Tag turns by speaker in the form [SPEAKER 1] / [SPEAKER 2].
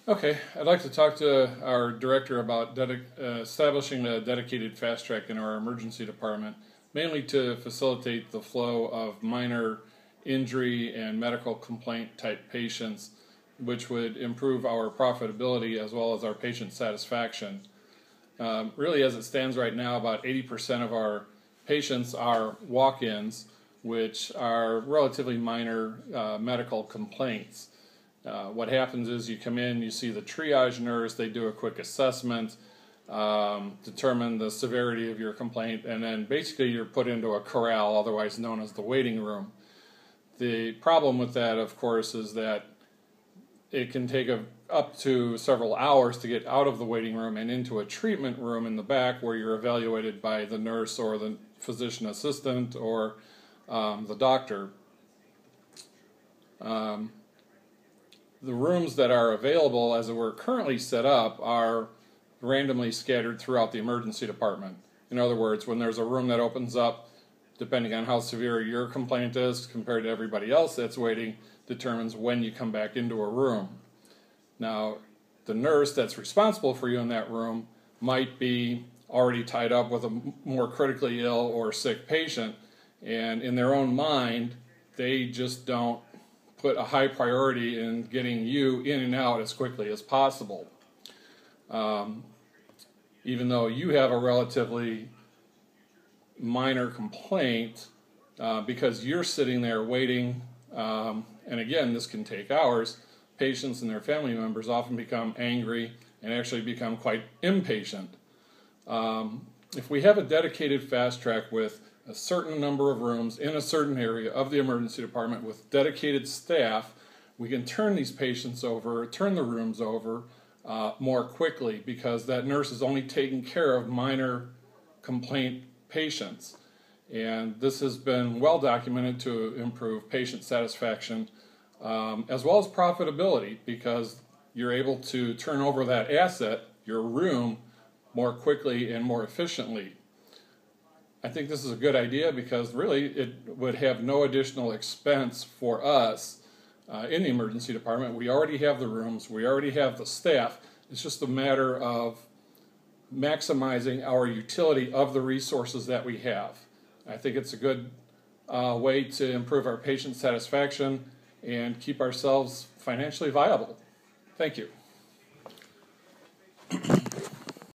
[SPEAKER 1] Okay, I'd like to talk to our director about establishing a dedicated fast track in our emergency department, mainly to facilitate the flow of minor injury and medical complaint type patients, which would improve our profitability as well as our patient satisfaction. Really, as it stands right now, about 80% of our patients are walk-ins, which are relatively minor medical complaints. What happens is you come in, you see the triage nurse, they do a quick assessment, determine the severity of your complaint, and then basically you're put into a corral, otherwise known as the waiting room. The problem with that, of course, is that it can take up to several hours to get out of the waiting room and into a treatment room in the back where you're evaluated by the nurse or the physician assistant or the doctor. The rooms that are available as we're currently set up are randomly scattered throughout the emergency department. In other words, when there's a room that opens up, depending on how severe your complaint is compared to everybody else that's waiting, determines when you come back into a room. Now, the nurse that's responsible for you in that room might be already tied up with a more critically ill or sick patient, and in their own mind, they just don't put a high priority in getting you in and out as quickly as possible. Even though you have a relatively minor complaint, because you're sitting there waiting, and again, this can take hours, patients and their family members often become angry and actually become quite impatient. If we have a dedicated fast track with a certain number of rooms in a certain area of the emergency department with dedicated staff, we can turn these patients over, turn the rooms over more quickly, because that nurse is only taking care of minor complaint patients. And this has been well documented to improve patient satisfaction as well as profitability, because you're able to turn over that asset, your room, more quickly and more efficiently. I think this is a good idea because really it would have no additional expense for us in the emergency department. We already have the rooms, we already have the staff. It's just a matter of maximizing our utility of the resources that we have. I think it's a good way to improve our patient satisfaction and keep ourselves financially viable. Thank you.